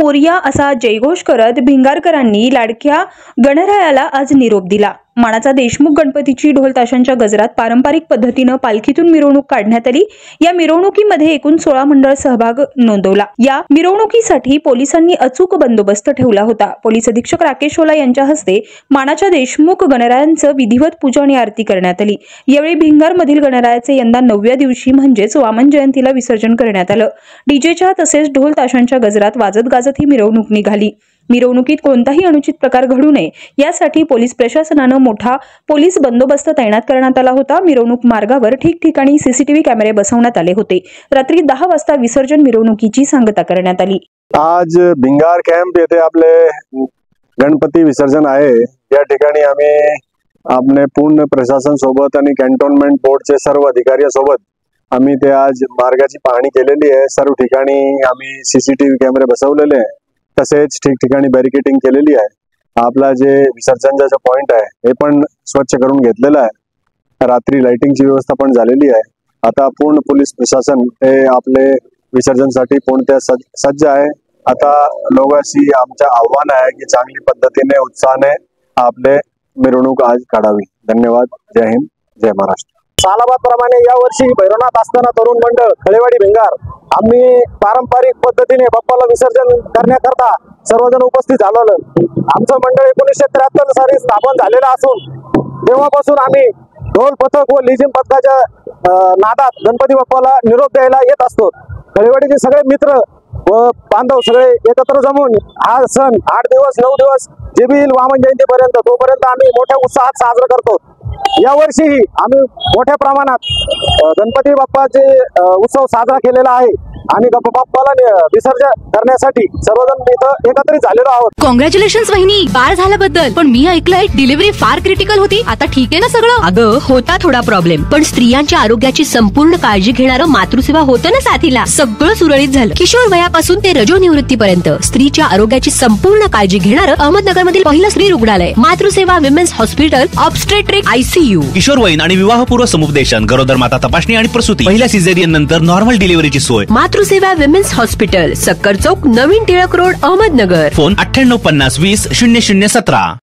मोरया असा जयघोष करत भिंगारकरांनी लाडक्या गणरायाला आज निरोप दिला। मानाचा देशमुख गणपतीची ढोल ताशांच्या गजरात पारंपरिक पद्धतीने पालखीतून मिरवणूक काढण्यात आली। या मिरवणुकीमध्ये एकूण 16 मंडळ सहभाग नोंदवला। या मिरवणुकीसाठी पोलिसांनी अचूक बंदोबस्त ठेवला होता। पोलीस अधीक्षक राकेश ओला यांच्या हस्ते मानाच्या देशमुख गणरायांचं विधिवत पूजा आणि आरती करण्यात आली। यावेळी भिंगारमधील गणरायाचे यंदा 9व्या दिवशी म्हणजेच वामन जयंतीला विसर्जन करण्यात आलं। डीजेच्या तसेच ढोल ताशांच्या गजरात वाजत गाजत ही मिरवणूक निघाली। मिरवणुकीत कोणताही अनुचित प्रकार घडू नये यासाठी पोलीस प्रशासनानं मोठा पोलीस बंदोबस्त तैनात करण्यात आला होता। मिरवणूक मार्गावर ठिकठिकाणी सीसीटीव्ही कॅमेरे बसवण्यात आले होते। रात्री 10 वाजता विसर्जन मिरवणुकीची सांगता करण्यात आली। आज भिंगार कॅम्प येथे आपले गणपती विसर्जन आहे। या ठिकाणी आम्ही आपले पूर्ण प्रशासन सोबत आणि कॅन्टोन्मेंट बोर्डचे सर्व अधिकारी सोबत आम्ही ते आज मार्गाची पाहणी केलेली आहे। सर्व ठिकाणी आम्ही सीसीटीव्ही कॅमेरे बसवलेले आहे, तसेच ठिकठिकाणी बॅरिकेडिंग केलेली आहे। आपला जे विसर्जनचा जो पॉइंट आहे हे पण स्वच्छ करून घेतलेला आहे। रात्री लाइटिंगची व्यवस्था पण झालेली आहे। आता पूर्ण पोलीस प्रशासन हे आपले विसर्जनसाठी पूर्णतः सज्ज आहे। आता लोकांशी आमचं आव्हान आहे की चांगली पद्धतीने उत्साहाने आपले मिरवणूक आज काढावी। धन्यवाद। जय हिंद, जय महाराष्ट्र। सालाबादप्रमाणे यावर्षी भैरवनाथ असताना तरुण मंडळ खळेवाडी भिंगार आम्ही पारंपरिक पद्धतीने बाप्पाला विसर्जन करण्याकरता सर्वजण उपस्थित झालेलो। आमचं मंडळ 1973 साली स्थापन झालेलं असून तेव्हापासून आम्ही ढोल पथक व लेझिम पथकाच्या नादात गणपती बाप्पाला निरोप द्यायला येत असतो। खळेवाडीचे सगळे मित्र व बांधव सगळे एकत्र जमून हा सण 8 दिवस 9 दिवस जे बी येईल वामन जयंतीपर्यंत तोपर्यंत आम्ही मोठ्या उत्साहात साजरा करतो। यावर्षीही आम्ही मोठ्या प्रमाणात गणपती बाप्पाचे उत्सव साजरा केलेला आहे आणि बाप्पाला विसर्जन करण्यासाठी सर्वजण इथं एकत्रित झालेलो आहोत। कॉंग्रॅच्युलेशन्स वहिनी, बाळ झाल्याबद्दल। पण मी ऐकलंय डिलिव्हरी फार क्रिटिकल होती, आता ठीक आहे ना सगळं? अगं होता थोडा प्रॉब्लेम, पण स्त्रियांच्या आरोग्याची संपूर्ण काळजी घेणारं मातृसेवा होतं ना साथीला। सगळं सुरळीत झालं। किशोर वयापासून ते रजोनिवृत्तीपर्यंत स्त्रीच्या आरोग्याची संपूर्ण काळजी घेणारं अहमदनगर मधील पहिलं स्त्री रुग्णालय Matruseva women's hospital obstetric ICU। किशोरवयीन आणि विवाहपूर्व समुपदेशन, गरोदर माता तपासणी आणि प्रसूती, पहिल्या सिझेरियन नंतर नॉर्मल डिलिव्हरीची सोय। मातृसेवा विमेन्स हॉस्पिटल, सक्कर चौक, नवीन टिळक रोड, अहमदनगर। फोन 9850 20 0017।